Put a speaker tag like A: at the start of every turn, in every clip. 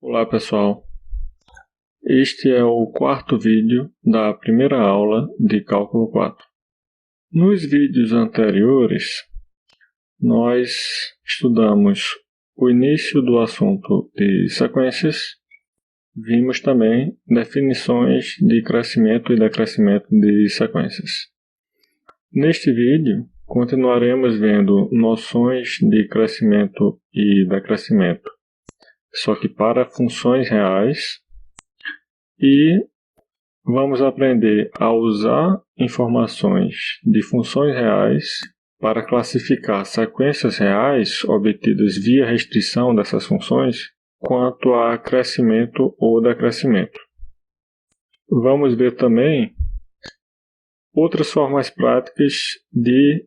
A: Olá pessoal, este é o quarto vídeo da primeira aula de Cálculo 4. Nos vídeos anteriores, nós estudamos o início do assunto de sequências, vimos também definições de crescimento e decrescimento de sequências. Neste vídeo, continuaremos vendo noções de crescimento e decrescimento, só que para funções reais, e vamos aprender a usar informações de funções reais para classificar sequências reais obtidas via restrição dessas funções quanto a crescimento ou decrescimento. Vamos ver também outras formas práticas de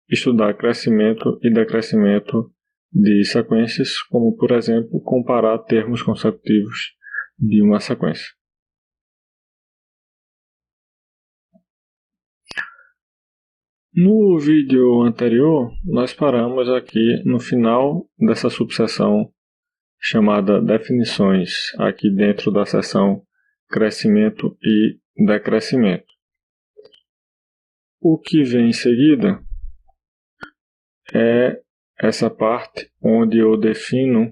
A: estudar crescimento e decrescimento de sequências, como, por exemplo, comparar termos consecutivos de uma sequência. No vídeo anterior, nós paramos aqui no final dessa subseção chamada definições, aqui dentro da seção crescimento e decrescimento. O que vem em seguida é essa parte onde eu defino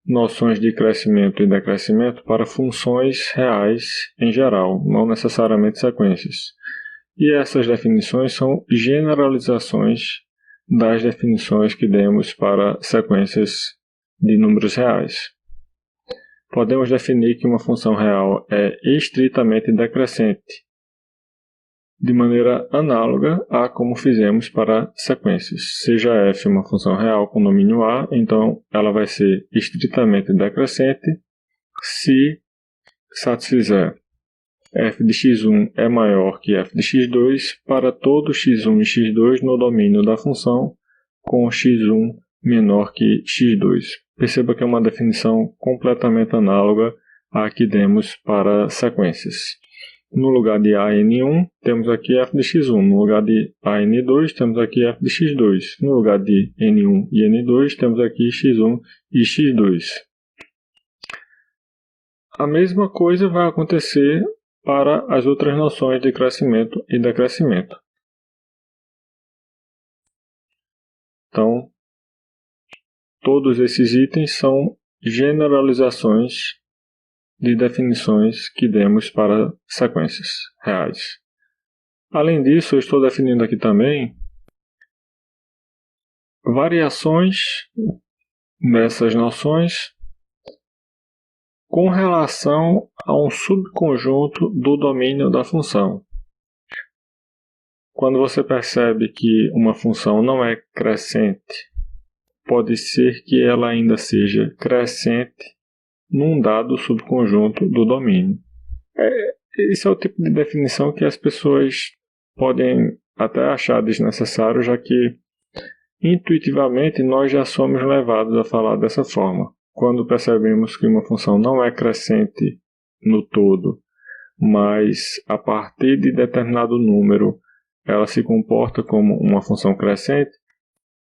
A: noções de crescimento e decrescimento para funções reais em geral, não necessariamente sequências. E essas definições são generalizações das definições que demos para sequências de números reais. Podemos definir que uma função real é estritamente decrescente, de maneira análoga a como fizemos para sequências. Seja f uma função real com domínio A, então ela vai ser estritamente decrescente se satisfizer f de x1 é maior que f de x2 para todo x1 e x2 no domínio da função com x1 menor que x2. Perceba que é uma definição completamente análoga à que demos para sequências. No lugar de a n1, temos aqui f de x1. No lugar de a n2, temos aqui f de x2. No lugar de n1 e n2, temos aqui x1 e x2. A mesma coisa vai acontecer para as outras noções de crescimento e decrescimento. Então, todos esses itens são generalizações de definições que demos para sequências reais. Além disso, eu estou definindo aqui também variações dessas noções com relação a um subconjunto do domínio da função. Quando você percebe que uma função não é crescente, pode ser que ela ainda seja crescente num dado subconjunto do domínio. Esse é o tipo de definição que as pessoas podem até achar desnecessário, já que intuitivamente nós já somos levados a falar dessa forma. Quando percebemos que uma função não é crescente no todo, mas a partir de determinado número ela se comporta como uma função crescente,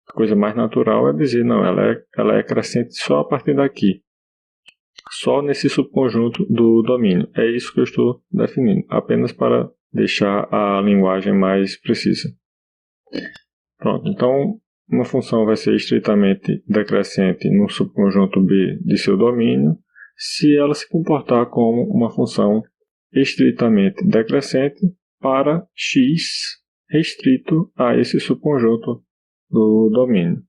A: a coisa mais natural é dizer, não, ela é crescente só a partir daqui, só nesse subconjunto do domínio. É isso que eu estou definindo, apenas para deixar a linguagem mais precisa. Pronto, então uma função vai ser estritamente decrescente no subconjunto B de seu domínio se ela se comportar como uma função estritamente decrescente para x restrito a esse subconjunto do domínio.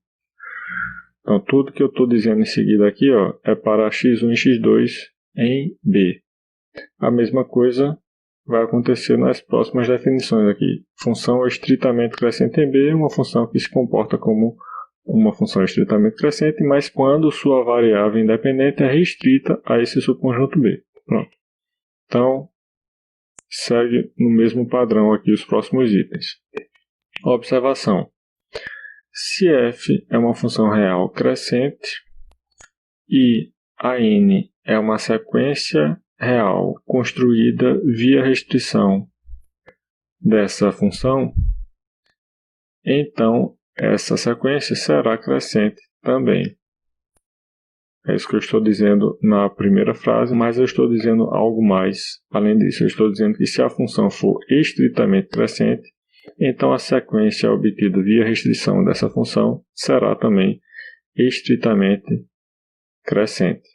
A: Então, tudo que eu estou dizendo em seguida aqui é para x1 e x2 em B. A mesma coisa vai acontecer nas próximas definições aqui. Função estritamente crescente em B é uma função que se comporta como uma função estritamente crescente, mas quando sua variável independente é restrita a esse subconjunto B. Pronto. Então, segue no mesmo padrão aqui os próximos itens. Observação. Se f é uma função real crescente e a n é uma sequência real construída via restrição dessa função, então essa sequência será crescente também. É isso que eu estou dizendo na primeira frase, mas eu estou dizendo algo mais além disso. Eu estou dizendo que se a função for estritamente crescente, então a sequência obtida via restrição dessa função será também estritamente crescente.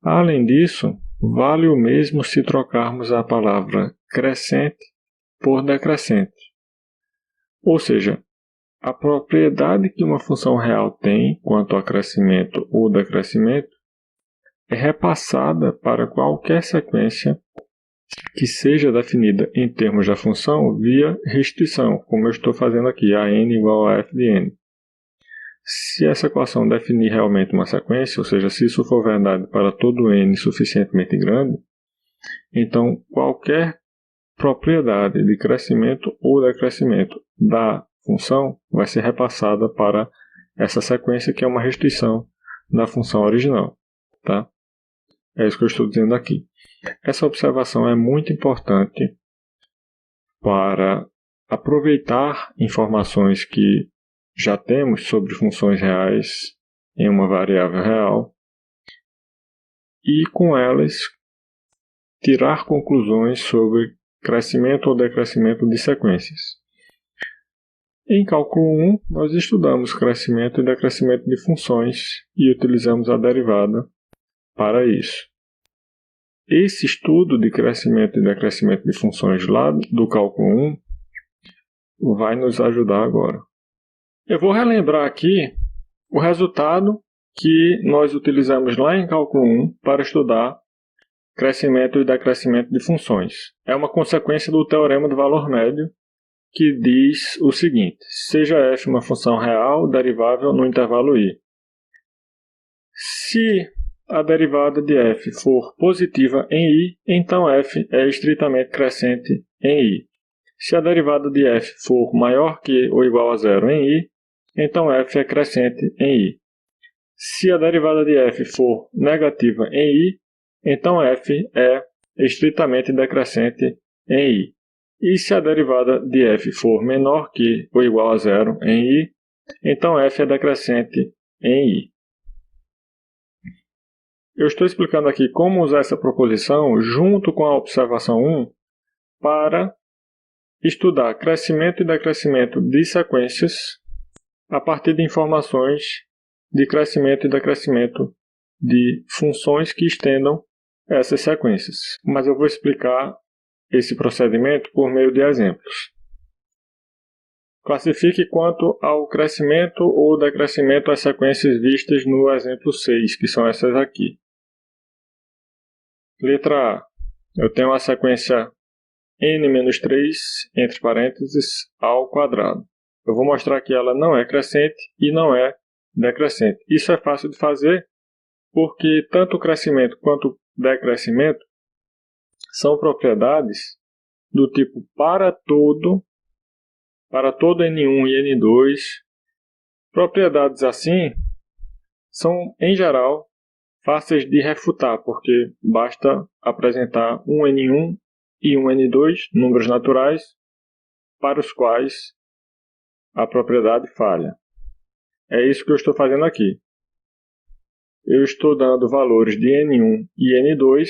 A: Além disso, vale o mesmo se trocarmos a palavra crescente por decrescente. Ou seja, a propriedade que uma função real tem quanto a crescimento ou decrescimento é repassada para qualquer sequência que seja definida em termos da função via restrição, como eu estou fazendo aqui, a n igual a f de n. Se essa equação definir realmente uma sequência, ou seja, se isso for verdade para todo n suficientemente grande, então qualquer propriedade de crescimento ou decrescimento da função vai ser repassada para essa sequência que é uma restrição da função original. Tá? É isso que eu estou dizendo aqui. Essa observação é muito importante para aproveitar informações que já temos sobre funções reais em uma variável real e com elas tirar conclusões sobre crescimento ou decrescimento de sequências. Em cálculo 1, nós estudamos crescimento e decrescimento de funções e utilizamos a derivada para isso. Esse estudo de crescimento e decrescimento de funções lá do cálculo 1 vai nos ajudar agora. Eu vou relembrar aqui o resultado que nós utilizamos lá em cálculo 1 para estudar crescimento e decrescimento de funções. É uma consequência do teorema do valor médio, que diz o seguinte: seja f uma função real derivável no intervalo i. Se a derivada de f for positiva em i, então f é estritamente crescente em i. Se a derivada de f for maior que ou igual a zero em i, então f é crescente em i. Se a derivada de f for negativa em i, então f é estritamente decrescente em i. E se a derivada de f for menor que ou igual a zero em i, então f é decrescente em i. Eu estou explicando aqui como usar essa proposição junto com a observação 1 para estudar crescimento e decrescimento de sequências a partir de informações de crescimento e decrescimento de funções que estendam essas sequências. Mas eu vou explicar esse procedimento por meio de exemplos. Classifique quanto ao crescimento ou decrescimento as sequências vistas no exemplo 6, que são essas aqui. Letra A. Eu tenho a sequência n-3, entre parênteses, ao quadrado. Eu vou mostrar que ela não é crescente e não é decrescente. Isso é fácil de fazer porque tanto o crescimento quanto o decrescimento são propriedades do tipo para todo N1 e N2. Propriedades assim são, em geral, fáceis de refutar, porque basta apresentar um N1 e um N2, números naturais, para os quais a propriedade falha. É isso que eu estou fazendo aqui. Eu estou dando valores de N1 e N2,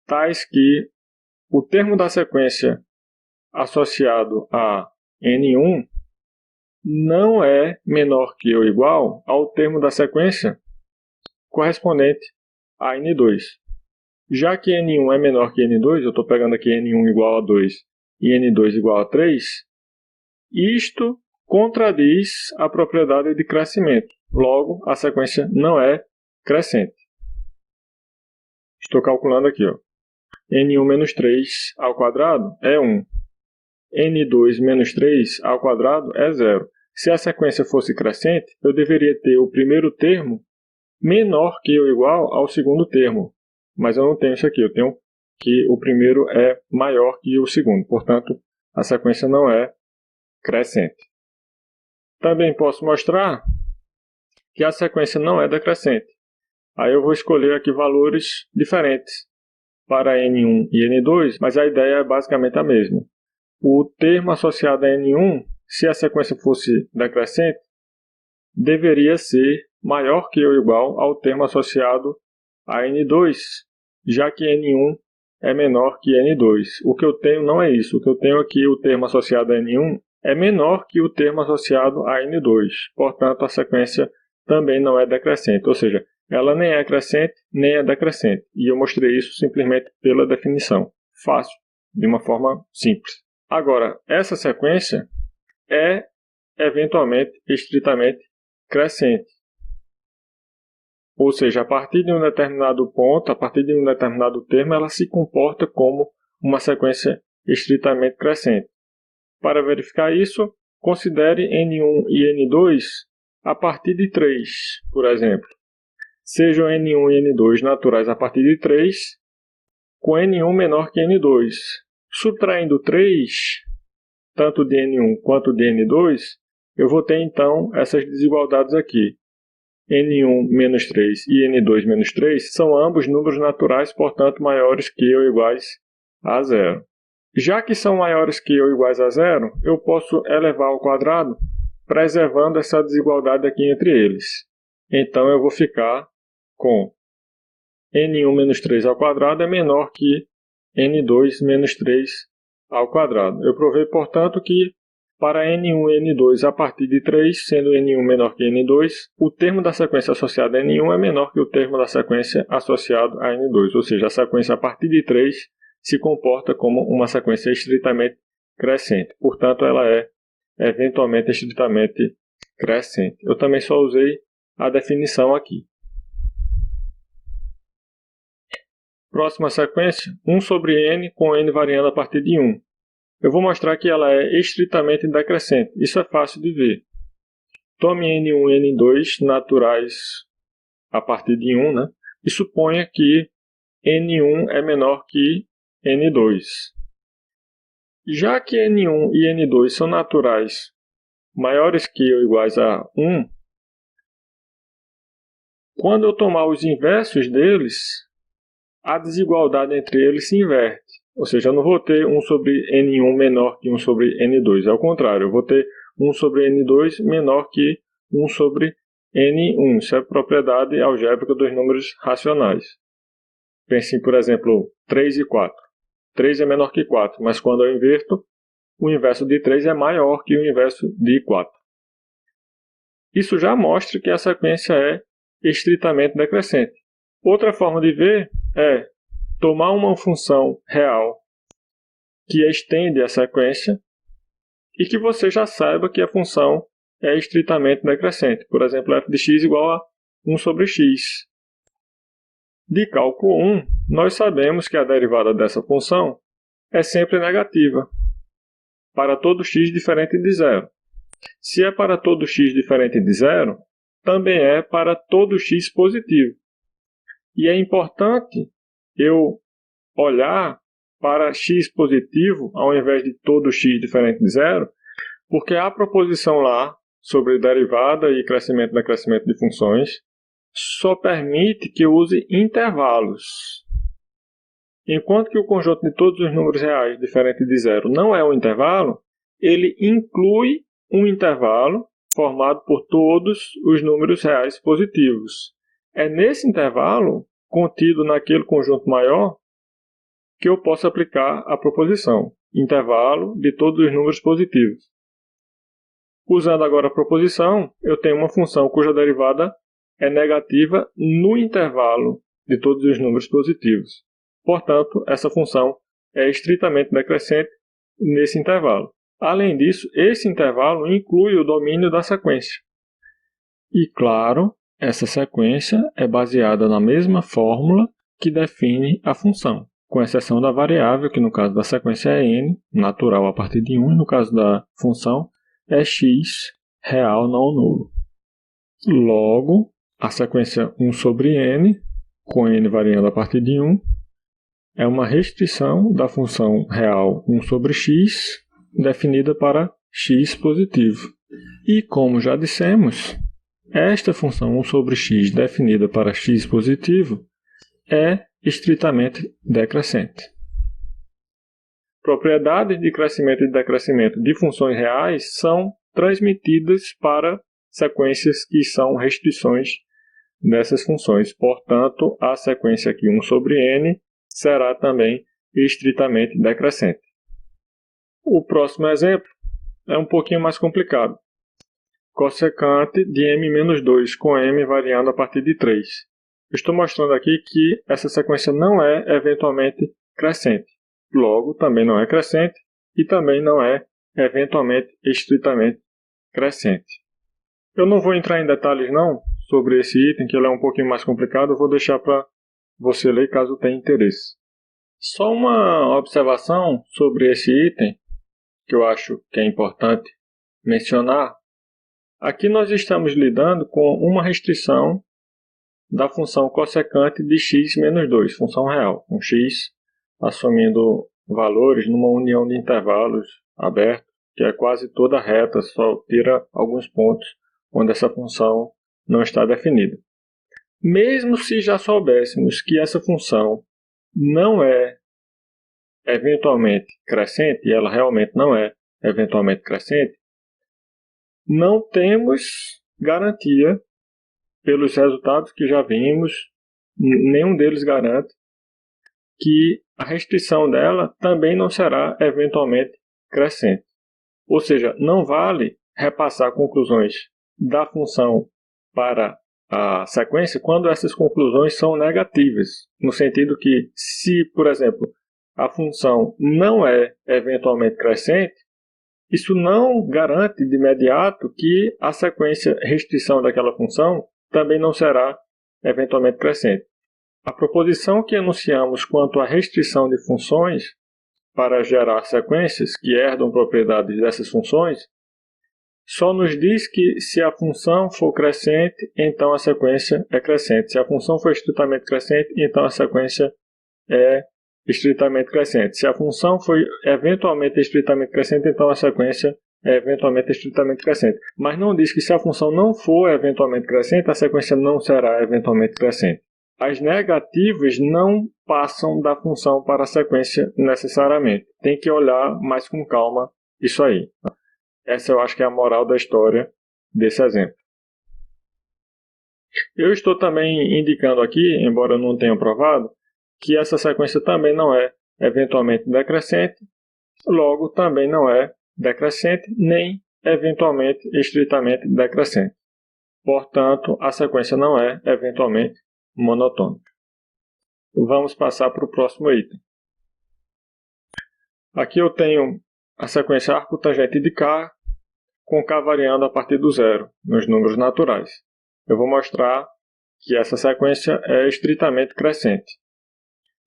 A: tais que o termo da sequência associado a N1 não é menor que ou igual ao termo da sequência correspondente a N2. Já que N1 é menor que N2, eu estou pegando aqui N1 igual a 2 e N2 igual a 3, isto contradiz a propriedade de crescimento. Logo, a sequência não é crescente. Estou calculando aqui. N1 menos 3 ao quadrado é 1. N2 menos 3 ao quadrado é 0. Se a sequência fosse crescente, eu deveria ter o primeiro termo menor que ou igual ao segundo termo. Mas eu não tenho isso aqui. Eu tenho que o primeiro é maior que o segundo. Portanto, a sequência não é crescente. Também posso mostrar que a sequência não é decrescente. Aí eu vou escolher aqui valores diferentes para N1 e N2, mas a ideia é basicamente a mesma. O termo associado a N1, se a sequência fosse decrescente, deveria ser maior que ou igual ao termo associado a N2, já que N1 é menor que N2. O que eu tenho não é isso. O que eu tenho aqui, o termo associado a N1, é menor que o termo associado a N2. Portanto, a sequência também não é decrescente, ou seja, ela nem é crescente, nem é decrescente. E eu mostrei isso simplesmente pela definição. Fácil, de uma forma simples. Agora, essa sequência é eventualmente, estritamente crescente. Ou seja, a partir de um determinado ponto, a partir de um determinado termo, ela se comporta como uma sequência estritamente crescente. Para verificar isso, considere N1 e N2 a partir de 3, por exemplo. Sejam N1 e N2 naturais a partir de 3, com N1 menor que N2. Subtraindo 3, tanto de N1 quanto de N2, eu vou ter então essas desigualdades aqui. N1 menos 3 e N2 menos 3 são ambos números naturais, portanto maiores que ou iguais a 0. Já que são maiores que ou iguais a 0, eu posso elevar ao quadrado, preservando essa desigualdade aqui entre eles. Então eu vou ficar com N1 menos 3 ao quadrado é menor que N2 menos 3 ao quadrado. Eu provei, portanto, que para N1 e N2 a partir de 3, sendo N1 menor que N2, o termo da sequência associada a N1 é menor que o termo da sequência associado a N2, ou seja, a sequência a partir de 3 se comporta como uma sequência estritamente crescente. Portanto, ela é eventualmente estritamente crescente. Eu também só usei a definição aqui. Próxima sequência, 1 sobre n com n variando a partir de 1. Eu vou mostrar que ela é estritamente decrescente. Isso é fácil de ver. Tome N1 e N2 naturais a partir de 1, né? E suponha que N1 é menor que N2. Já que N1 e N2 são naturais maiores que ou iguais a 1, quando eu tomar os inversos deles, a desigualdade entre eles se inverte. Ou seja, eu não vou ter 1 sobre N1 menor que 1 sobre N2. Ao contrário, eu vou ter 1 sobre N2 menor que 1 sobre N1. Isso é propriedade algébrica dos números racionais. Pense, por exemplo, 3 e 4. 3 é menor que 4, mas quando eu inverto, o inverso de 3 é maior que o inverso de 4. Isso já mostra que a sequência é estritamente decrescente. Outra forma de ver é tomar uma função real que estende a sequência e que você já saiba que a função é estritamente decrescente. Por exemplo, f de x igual a 1 sobre x. De cálculo 1, nós sabemos que a derivada dessa função é sempre negativa, para todo x diferente de 0. Se é para todo x diferente de 0, também é para todo x positivo. E é importante eu olhar para x positivo ao invés de todo x diferente de 0, porque a proposição lá sobre derivada e crescimento e decrescimento de funções só permite que eu use intervalos. Enquanto que o conjunto de todos os números reais diferente de 0 não é um intervalo, ele inclui um intervalo formado por todos os números reais positivos. É nesse intervalo, contido naquele conjunto maior, que eu posso aplicar a proposição, intervalo de todos os números positivos. Usando agora a proposição, eu tenho uma função cuja derivada é negativa no intervalo de todos os números positivos. Portanto, essa função é estritamente decrescente nesse intervalo. Além disso, esse intervalo inclui o domínio da sequência. E, claro, essa sequência é baseada na mesma fórmula que define a função, com exceção da variável, que no caso da sequência é n, natural a partir de 1, e no caso da função é x, real não nulo. Logo, a sequência 1 sobre n, com n variando a partir de 1, é uma restrição da função real 1 sobre x, definida para x positivo. E, como já dissemos, esta função 1 sobre x definida para x positivo é estritamente decrescente. Propriedades de crescimento e decrescimento de funções reais são transmitidas para sequências que são restrições dessas funções. Portanto, a sequência aqui 1 sobre n será também estritamente decrescente. O próximo exemplo é um pouquinho mais complicado. Cossecante de m-2 com m variando a partir de 3. Estou mostrando aqui que essa sequência não é eventualmente crescente. Logo, também não é crescente e também não é eventualmente estritamente crescente. Eu não vou entrar em detalhes não sobre esse item, que ele é um pouquinho mais complicado, eu vou deixar para você ler caso tenha interesse. Só uma observação sobre esse item, que eu acho que é importante mencionar. Aqui nós estamos lidando com uma restrição da função cossecante de x menos 2, função real, um x assumindo valores numa união de intervalos abertos, que é quase toda reta, só tira alguns pontos onde essa função não está definida. Mesmo se já soubéssemos que essa função não é eventualmente crescente, e ela realmente não é eventualmente crescente, não temos garantia, pelos resultados que já vimos, nenhum deles garante que a restrição dela também não será eventualmente crescente. Ou seja, não vale repassar conclusões da função para a sequência quando essas conclusões são negativas, no sentido que, se, por exemplo, a função não é eventualmente crescente, isso não garante de imediato que a sequência restrição daquela função também não será eventualmente crescente. A proposição que enunciamos quanto à restrição de funções para gerar sequências que herdam propriedades dessas funções só nos diz que se a função for crescente, então a sequência é crescente. Se a função for estritamente crescente, então a sequência é estritamente crescente. Se a função for eventualmente estritamente crescente, então a sequência é eventualmente estritamente crescente. Mas não diz que se a função não for eventualmente crescente, a sequência não será eventualmente crescente. As negativas não passam da função para a sequência necessariamente. Tem que olhar mais com calma isso aí. Essa eu acho que é a moral da história desse exemplo. Eu estou também indicando aqui, embora eu não tenha provado, que essa sequência também não é eventualmente decrescente, logo também não é decrescente, nem eventualmente estritamente decrescente. Portanto, a sequência não é eventualmente monotônica. Vamos passar para o próximo item. Aqui eu tenho a sequência arco-tangente de K, com K variando a partir do zero, nos números naturais. Eu vou mostrar que essa sequência é estritamente crescente.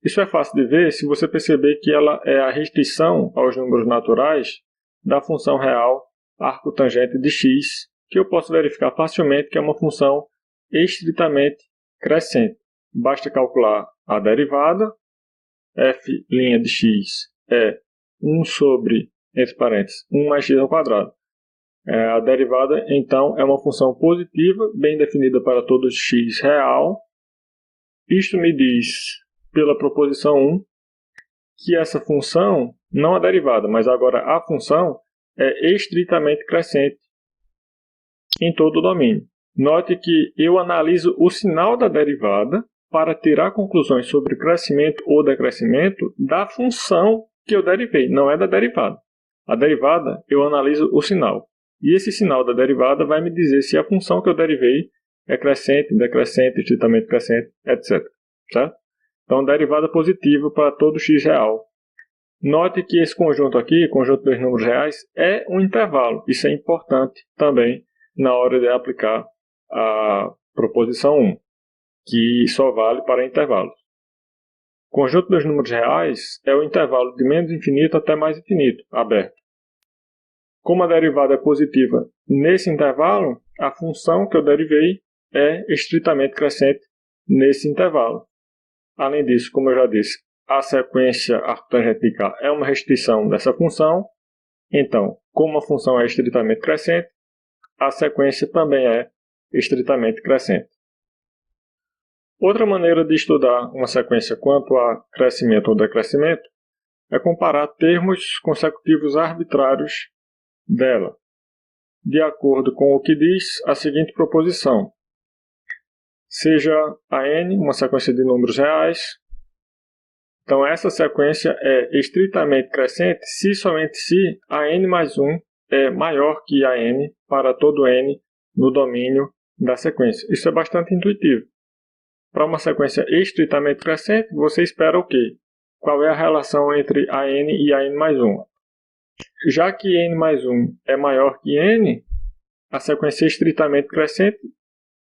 A: Isso é fácil de ver se você perceber que ela é a restrição aos números naturais da função real arco-tangente de x, que eu posso verificar facilmente que é uma função estritamente crescente. Basta calcular a derivada, f' de x é 1 sobre, entre parênteses, 1 mais x ao quadrado. A derivada, então, é uma função positiva, bem definida para todo x real. Isto me diz, pela proposição 1, que essa função, não a derivada, mas agora a função, é estritamente crescente em todo o domínio. Note que eu analiso o sinal da derivada para tirar conclusões sobre crescimento ou decrescimento da função que eu derivei, não é da derivada. A derivada, eu analiso o sinal. E esse sinal da derivada vai me dizer se a função que eu derivei é crescente, decrescente, estritamente crescente, etc. Certo? Então, derivada positiva para todo x real. Note que esse conjunto aqui, conjunto dos números reais, é um intervalo. Isso é importante também na hora de aplicar a proposição 1, que só vale para intervalos. O conjunto dos números reais é o intervalo de menos infinito até mais infinito, aberto. Como a derivada é positiva nesse intervalo, a função que eu derivei é estritamente crescente nesse intervalo. Além disso, como eu já disse, a sequência arco-tangente de K é uma restrição dessa função. Então, como a função é estritamente crescente, a sequência também é estritamente crescente. Outra maneira de estudar uma sequência quanto a crescimento ou decrescimento é comparar termos consecutivos arbitrários dela. de acordo com o que diz a seguinte proposição. Seja a n uma sequência de números reais, então essa sequência é estritamente crescente se e somente se a n mais 1 é maior que a n para todo n no domínio da sequência. Isso é bastante intuitivo. Para uma sequência estritamente crescente, você espera o quê? Qual é a relação entre a n e a n mais 1? Já que n mais 1 é maior que n, a sequência estritamente crescente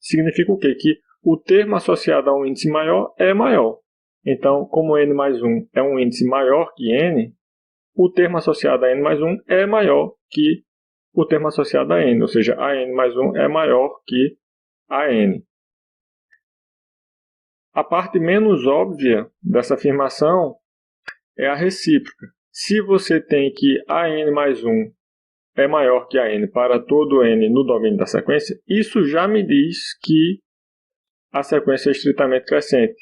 A: significa o quê? Que o termo associado a um índice maior é maior. Então, como n mais 1 é um índice maior que n, o termo associado a n mais 1 é maior que o termo associado a n, ou seja, a n mais 1 é maior que a n. A parte menos óbvia dessa afirmação é a recíproca. Se você tem que a n mais 1 é maior que a n para todo n no domínio da sequência, isso já me diz que a sequência é estritamente crescente.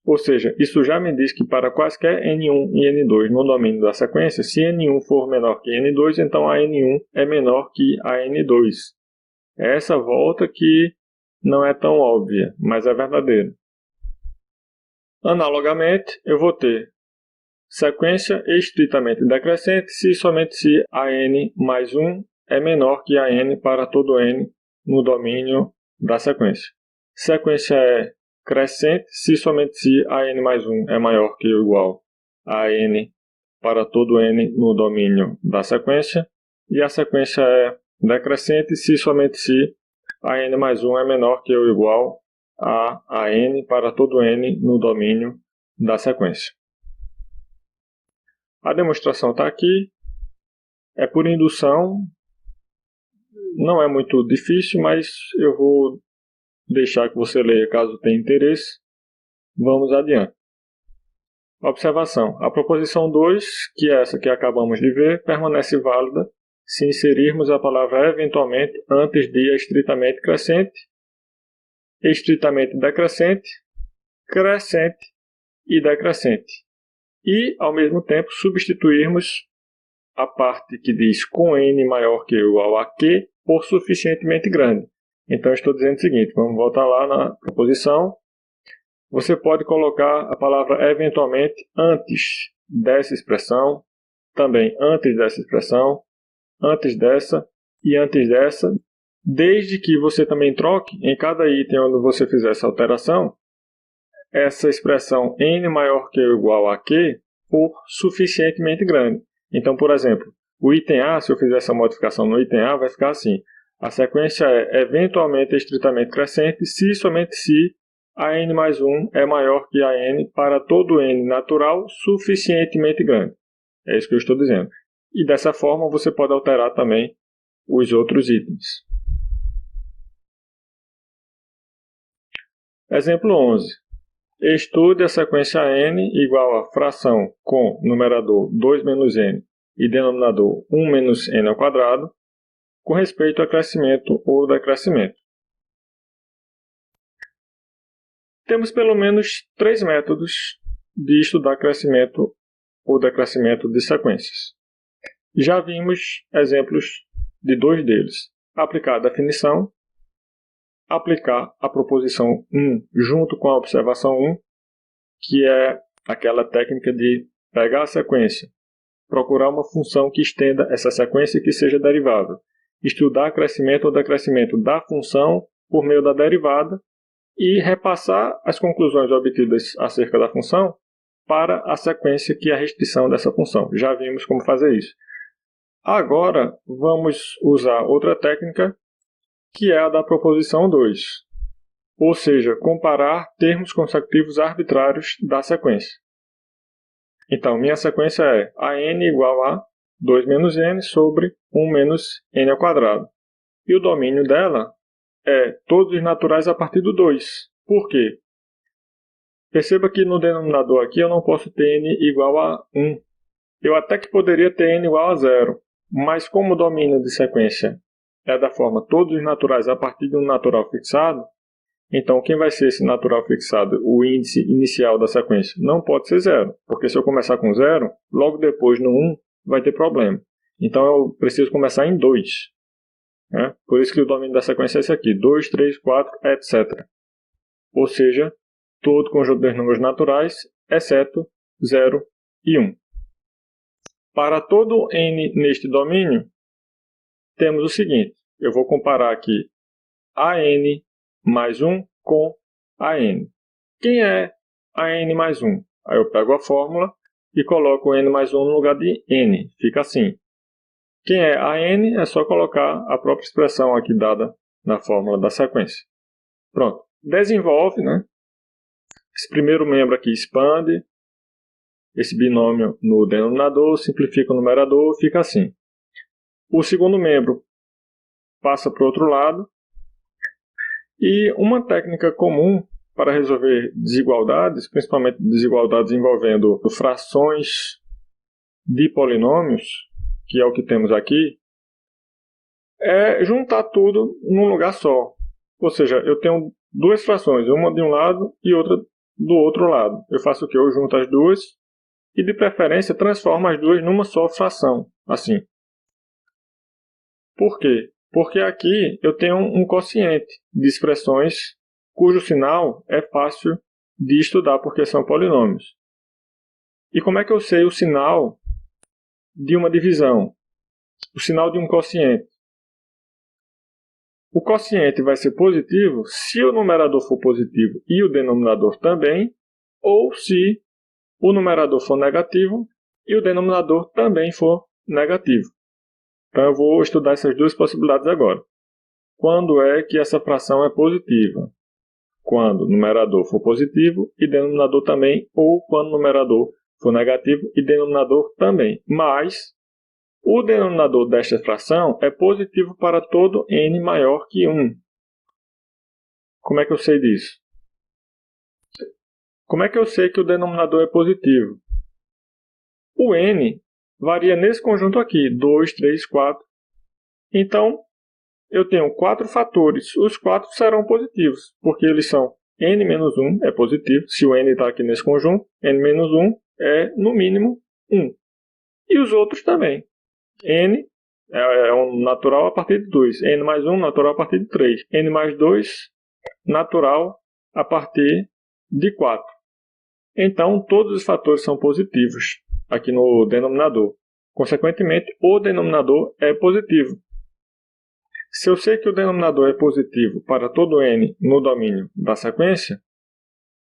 A: Ou seja, isso já me diz que para quaisquer n1 e n2 no domínio da sequência, se n1 for menor que n2, então a n1 é menor que a n2. É essa volta que não é tão óbvia, mas é verdadeira. Analogamente, eu vou ter sequência estritamente decrescente se e somente se a n mais 1 é menor que a n para todo n no domínio da sequência. Sequência é crescente se e somente se a n mais 1 é maior que ou igual a n para todo n no domínio da sequência. E a sequência é decrescente se e somente se a n mais 1 é menor que ou igual a n para todo n no domínio da sequência. A demonstração está aqui, é por indução, não é muito difícil, mas eu vou deixar que você leia caso tenha interesse. Vamos adiante. Observação. A proposição 2, que é essa que acabamos de ver, permanece válida se inserirmos a palavra eventualmente antes de estritamente crescente, estritamente decrescente, crescente e decrescente. E, ao mesmo tempo, substituirmos a parte que diz com n maior que ou igual a q por suficientemente grande. Então, estou dizendo o seguinte, vamos voltar lá na proposição. Você pode colocar a palavra eventualmente antes dessa expressão, também antes dessa expressão, antes dessa e antes dessa, desde que você também troque em cada item onde você fizer essa alteração, essa expressão n maior que ou igual a q por suficientemente grande. Então, por exemplo, o item A, se eu fizer essa modificação no item A, vai ficar assim. A sequência é eventualmente estritamente crescente se e somente se a n mais 1 é maior que a n para todo n natural suficientemente grande. É isso que eu estou dizendo. E dessa forma você pode alterar também os outros itens. Exemplo 11. Estude a sequência n igual a fração com numerador 2 menos n e denominador 1 menos n ao quadrado com respeito a crescimento ou decrescimento. Temos pelo menos 3 métodos de estudar crescimento ou decrescimento de sequências. Já vimos exemplos de 2 deles. Aplicar a definição, aplicar a proposição 1 junto com a observação 1, que é aquela técnica de pegar a sequência, procurar uma função que estenda essa sequência e que seja derivável, estudar crescimento ou decrescimento da função por meio da derivada e repassar as conclusões obtidas acerca da função para a sequência que é a restrição dessa função. Já vimos como fazer isso. Agora, vamos usar outra técnica, que é a da proposição 2, ou seja, comparar termos consecutivos arbitrários da sequência. Então, minha sequência é a n igual a 2 menos n sobre 1 menos n ao quadrado. E o domínio dela é todos os naturais a partir do 2. Por quê? Perceba que no denominador aqui eu não posso ter n igual a 1. Eu até que poderia ter n igual a 0, mas como o domínio de sequência é da forma todos os naturais a partir de um natural fixado, então quem vai ser esse natural fixado, o índice inicial da sequência? Não pode ser 0, porque se eu começar com 0, logo depois no 1 vai ter problema. Então eu preciso começar em 2. né? Por isso que o domínio da sequência é esse aqui, 2, 3, 4, etc. Ou seja, todo conjunto dos números naturais, exceto 0 e 1. Para todo n neste domínio, temos o seguinte, eu vou comparar aqui AN mais 1 com AN. Quem é AN mais 1? Aí eu pego a fórmula e coloco n mais 1 no lugar de n. Fica assim. Quem é AN é só colocar a própria expressão aqui dada na fórmula da sequência. Pronto. Desenvolve, né? Esse primeiro membro aqui expande. Esse binômio no denominador, simplifica o numerador, fica assim. O segundo membro passa para o outro lado. E uma técnica comum para resolver desigualdades, principalmente desigualdades envolvendo frações de polinômios, que é o que temos aqui, é juntar tudo num lugar só. Ou seja, eu tenho duas frações, uma de um lado e outra do outro lado. Eu faço o quê? Eu junto as duas e, de preferência, transformo as duas numa só fração, assim. Por quê? Porque aqui eu tenho um quociente de expressões cujo sinal é fácil de estudar porque são polinômios. E como é que eu sei o sinal de uma divisão? O sinal de um quociente. O quociente vai ser positivo se o numerador for positivo e o denominador também, ou se o numerador for negativo e o denominador também for negativo. Então eu vou estudar essas duas possibilidades agora. Quando é que essa fração é positiva? Quando o numerador for positivo e denominador também, ou quando o numerador for negativo e denominador também. Mas o denominador desta fração é positivo para todo n maior que 1. Como é que eu sei disso? Como é que eu sei que o denominador é positivo? O n varia nesse conjunto aqui, 2, 3, 4. Então, eu tenho 4 fatores. Os 4 serão positivos, porque eles são n menos 1 é positivo. Se o n está aqui nesse conjunto, n menos 1 é, no mínimo, 1. E os outros também. N é um natural a partir de 2. N mais 1, natural a partir de 3. N mais 2, natural a partir de 4. Então, todos os fatores são positivos aqui no denominador. Consequentemente, o denominador é positivo. Se eu sei que o denominador é positivo para todo n no domínio da sequência,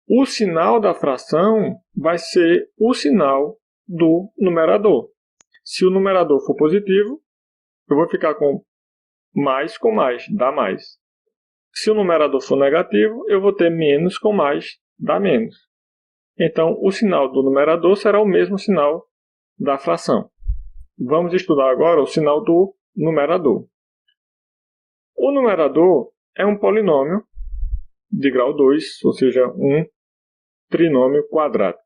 A: o sinal da fração vai ser o sinal do numerador. Se o numerador for positivo, eu vou ficar com mais, dá mais. Se o numerador for negativo, eu vou ter menos com mais, dá menos. Então, o sinal do numerador será o mesmo sinal da fração. Vamos estudar agora o sinal do numerador. O numerador é um polinômio de grau 2, ou seja, um trinômio quadrático.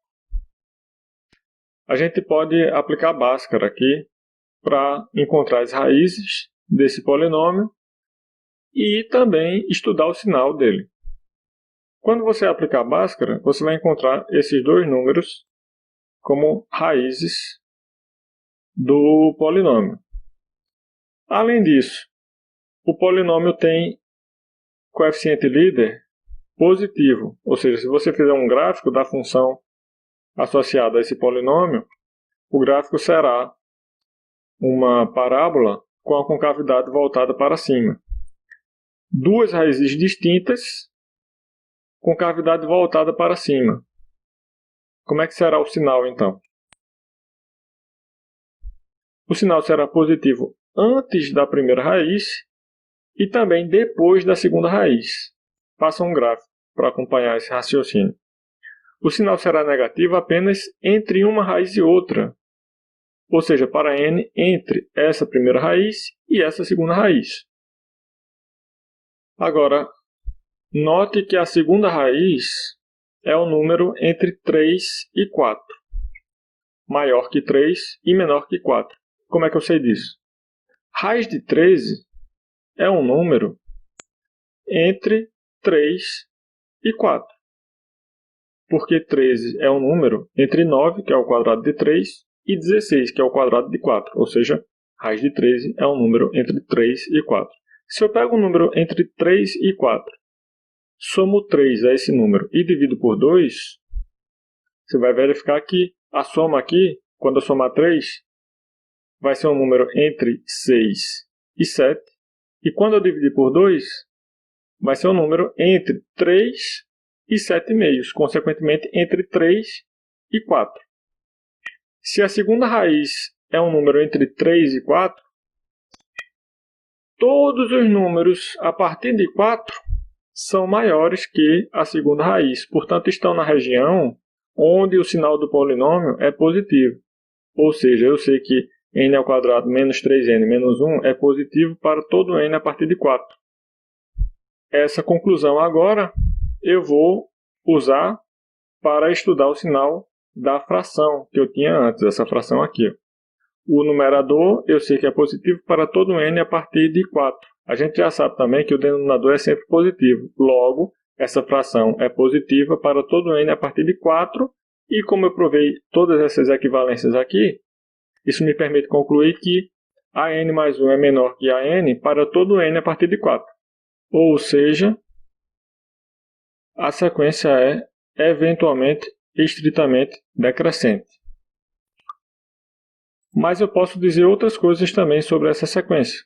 A: A gente pode aplicar Bhaskara aqui para encontrar as raízes desse polinômio e também estudar o sinal dele. Quando você aplicar Bhaskara, você vai encontrar esses dois números como raízes do polinômio. Além disso, o polinômio tem coeficiente líder positivo, ou seja, se você fizer um gráfico da função associada a esse polinômio, o gráfico será uma parábola com a concavidade voltada para cima. Duas raízes distintas, concavidade voltada para cima. Como é que será o sinal, então? O sinal será positivo antes da primeira raiz e também depois da segunda raiz. Faça um gráfico para acompanhar esse raciocínio. O sinal será negativo apenas entre uma raiz e outra, ou seja, para n entre essa primeira raiz e essa segunda raiz. Agora, note que a segunda raiz é o número entre 3 e 4, maior que 3 e menor que 4. Como é que eu sei disso? Raiz de 13 é um número entre 3 e 4. Porque 13 é um número entre 9, que é o quadrado de 3, e 16, que é o quadrado de 4. Ou seja, raiz de 13 é um número entre 3 e 4. Se eu pego um número entre 3 e 4, somo 3 a esse número e divido por 2, você vai verificar que a soma aqui, quando eu somar 3, vai ser um número entre 6 e 7. E quando eu dividir por 2, vai ser um número entre 3 e 7,5, consequentemente entre 3 e 4. Se a segunda raiz é um número entre 3 e 4, todos os números a partir de 4 são maiores que a segunda raiz. Portanto, estão na região onde o sinal do polinômio é positivo. Ou seja, eu sei que n ao quadrado menos 3n menos 1 é positivo para todo n a partir de 4. Essa conclusão agora eu vou usar para estudar o sinal da fração que eu tinha antes, essa fração aqui. O numerador eu sei que é positivo para todo n a partir de 4. A gente já sabe também que o denominador é sempre positivo. Logo, essa fração é positiva para todo n a partir de 4. E como eu provei todas essas equivalências aqui, isso me permite concluir que a n mais 1 é menor que a n para todo n a partir de 4. Ou seja, a sequência é eventualmente estritamente decrescente. Mas eu posso dizer outras coisas também sobre essa sequência.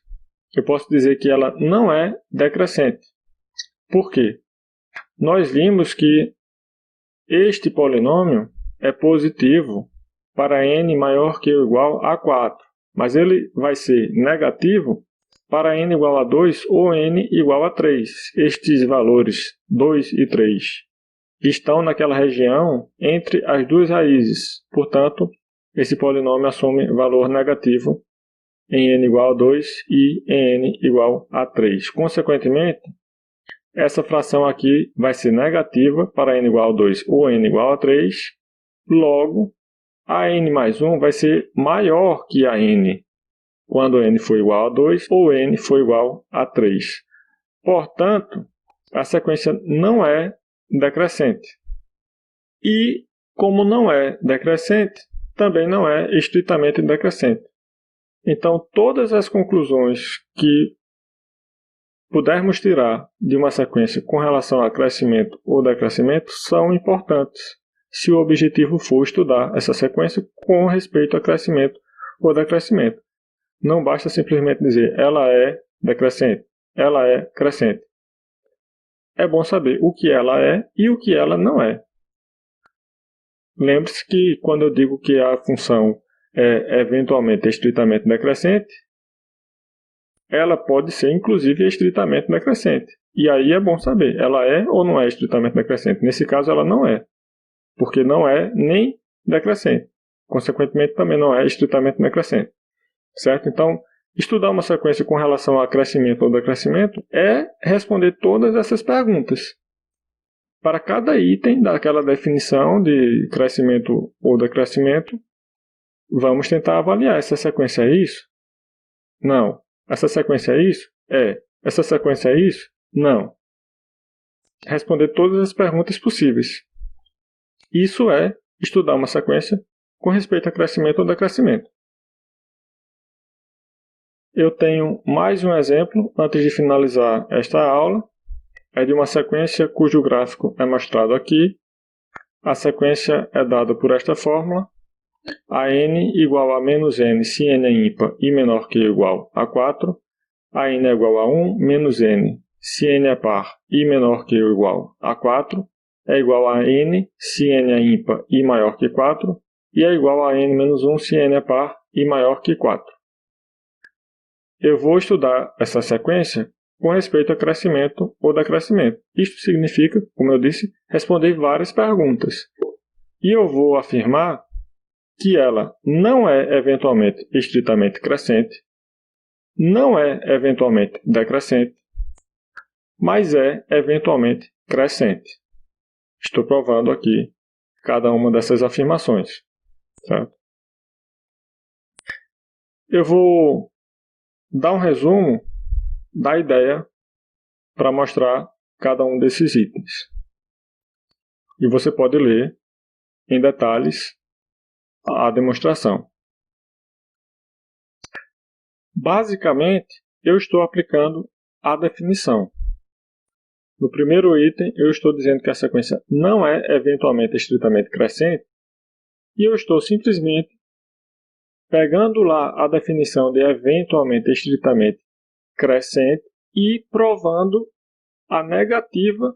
A: Eu posso dizer que ela não é decrescente. Por quê? Nós vimos que este polinômio é positivo para n maior que ou igual a 4, mas ele vai ser negativo para n igual a 2 ou n igual a 3. Estes valores 2 e 3 estão naquela região entre as duas raízes. Portanto, esse polinômio assume valor negativo em n igual a 2 e em n igual a 3. Consequentemente, essa fração aqui vai ser negativa para n igual a 2 ou n igual a 3. Logo, a n mais 1 vai ser maior que a n quando n for igual a 2 ou n for igual a 3. Portanto, a sequência não é decrescente. E, como não é decrescente, também não é estritamente decrescente. Então, todas as conclusões que pudermos tirar de uma sequência com relação a crescimento ou decrescimento são importantes, se o objetivo for estudar essa sequência com respeito a crescimento ou decrescimento. Não basta simplesmente dizer ela é decrescente, ela é crescente. É bom saber o que ela é e o que ela não é. Lembre-se que quando eu digo que a função é eventualmente estritamente decrescente, ela pode ser inclusive estritamente decrescente. E aí é bom saber, ela é ou não é estritamente decrescente. Nesse caso ela não é, porque não é nem decrescente. Consequentemente também não é estritamente decrescente. Certo? Então, estudar uma sequência com relação a crescimento ou decrescimento é responder todas essas perguntas. Para cada item daquela definição de crescimento ou decrescimento, vamos tentar avaliar. Essa sequência é isso? Não. Essa sequência é isso? É. Essa sequência é isso? Não. Responder todas as perguntas possíveis. Isso é estudar uma sequência com respeito a crescimento ou decrescimento. Eu tenho mais um exemplo antes de finalizar esta aula. É de uma sequência cujo gráfico é mostrado aqui. A sequência é dada por esta fórmula. A n igual a menos n se n é ímpar e menor que ou igual a 4. A n é igual a 1 menos n se n é par e menor que ou igual a 4. É igual a n se n é ímpar e maior que 4. E é igual a n menos 1 se n é par e maior que 4. Eu vou estudar essa sequência com respeito a crescimento ou decrescimento. Isto significa, como eu disse, responder várias perguntas. E eu vou afirmar que ela não é eventualmente estritamente crescente, não é eventualmente decrescente, mas é eventualmente crescente. Estou provando aqui cada uma dessas afirmações. Certo? Eu vou dar um resumo da ideia para mostrar cada um desses itens. E você pode ler em detalhes a demonstração. Basicamente, eu estou aplicando a definição. No primeiro item, eu estou dizendo que a sequência não é eventualmente estritamente crescente, e eu estou simplesmente pegando lá a definição de eventualmente estritamente crescente e provando a negativa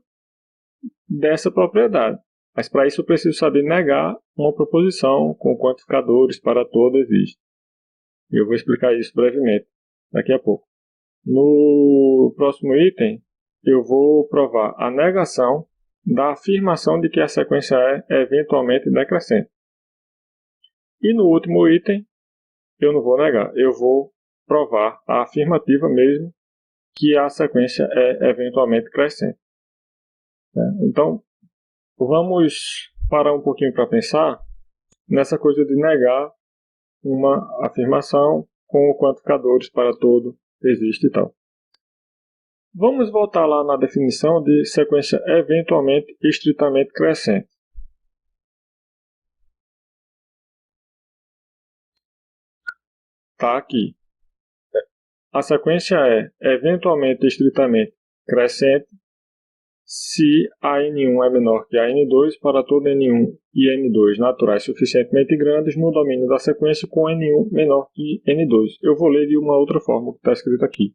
A: dessa propriedade. Mas para isso eu preciso saber negar uma proposição com quantificadores para todo existe. E eu vou explicar isso brevemente daqui a pouco. No próximo item, eu vou provar a negação da afirmação de que a sequência é eventualmente decrescente. E no último item, eu não vou negar, eu vou provar a afirmativa mesmo que a sequência é eventualmente crescente. Então, vamos parar um pouquinho para pensar nessa coisa de negar uma afirmação com quantificadores para todo existe e tal. Vamos voltar lá na definição de sequência eventualmente estritamente crescente. Está aqui. A sequência é eventualmente estritamente crescente se a N1 é menor que a N2 para todo N1 e N2 naturais suficientemente grandes no domínio da sequência com N1 menor que N2. Eu vou ler de uma outra forma que está escrito aqui.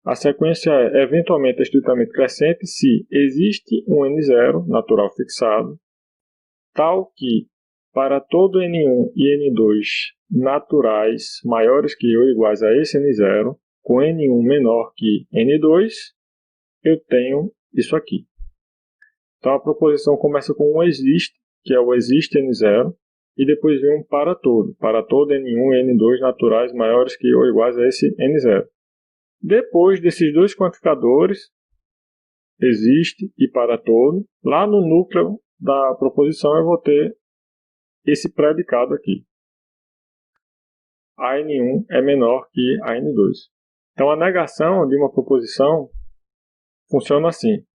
A: A sequência é eventualmente estritamente crescente se existe um N0 natural fixado, tal que para todo N1 e N2 naturais maiores que ou iguais a esse N0, com N1 menor que N2, eu tenho isso aqui. Então a proposição começa com um existe, que é o existe N0, e depois vem um para todo N1 e N2 naturais maiores que ou iguais a esse N0. Depois desses dois quantificadores, existe e para todo, lá no núcleo da proposição eu vou ter esse predicado aqui. A N1 é menor que a N2. Então a negação de uma proposição funciona assim.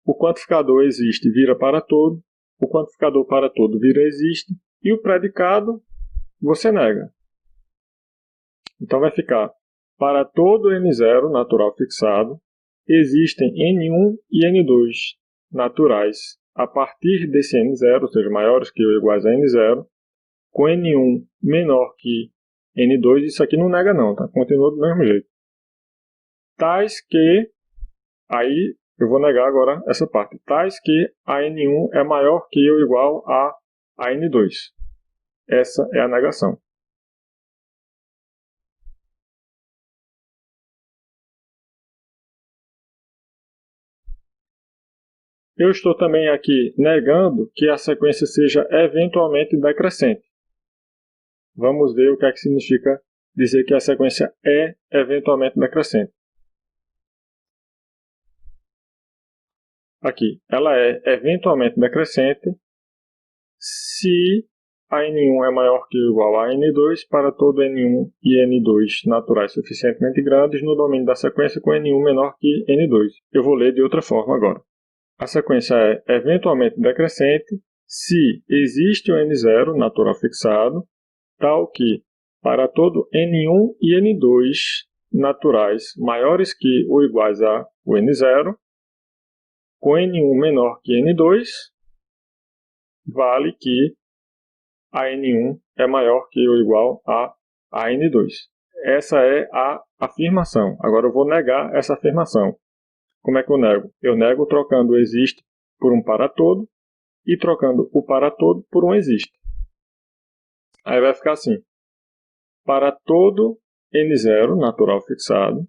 A: O quantificador existe vira para todo, o quantificador para todo vira existe, e o predicado você nega. Então vai ficar, para todo N0 natural fixado, existem N1 e N2 naturais a partir desse N0, ou seja, maiores que ou iguais a N0, com N1 menor que N2, isso aqui não nega não, tá? Continua do mesmo jeito. Tais que, aí eu vou negar agora essa parte, tais que a N1 é maior que ou igual a N2. Essa é a negação. Eu estou também aqui negando que a sequência seja eventualmente decrescente. Vamos ver o que é que significa dizer que a sequência é eventualmente decrescente. Aqui, ela é eventualmente decrescente se a N1 é maior que ou igual a N2 para todo N1 e N2 naturais suficientemente grandes no domínio da sequência com N1 menor que N2. Eu vou ler de outra forma agora. A sequência é eventualmente decrescente se existe um N0 natural fixado, tal que, para todo N1 e N2 naturais maiores que ou iguais a o N0, com N1 menor que N2, vale que a N1 é maior que ou igual a N2. Essa é a afirmação. Agora eu vou negar essa afirmação. Como é que eu nego? Eu nego trocando o existe por um para todo e trocando o para todo por um existe. Aí vai ficar assim. Para todo N0 natural fixado,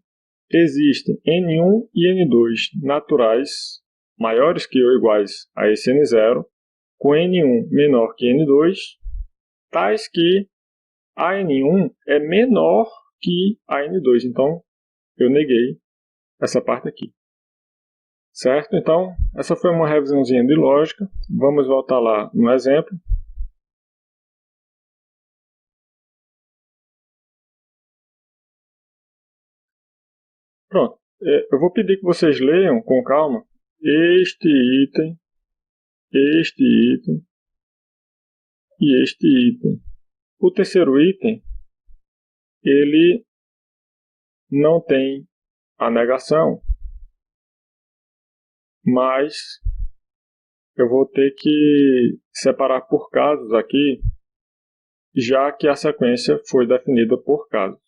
A: existem N1 e N2 naturais maiores que ou iguais a esse N0, com N1 menor que N2, tais que a N1 é menor que a N2. Então, eu neguei essa parte aqui. Certo? Então, essa foi uma revisãozinha de lógica. Vamos voltar lá no exemplo. Pronto. Eu vou pedir que vocês leiam com calma este item e este item. O terceiro item, ele não tem a negação, mas eu vou ter que separar por casos aqui, já que a sequência foi definida por casos.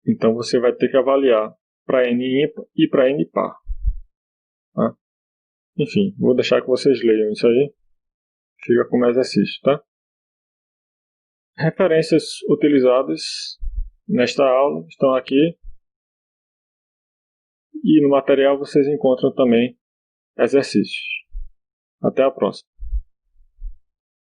A: Então você vai ter que avaliar para N ímpar e para N par. Tá? Enfim, vou deixar que vocês leiam isso aí. Fica como exercício, tá? Referências utilizadas nesta aula estão aqui. E no material vocês encontram também exercícios. Até a próxima.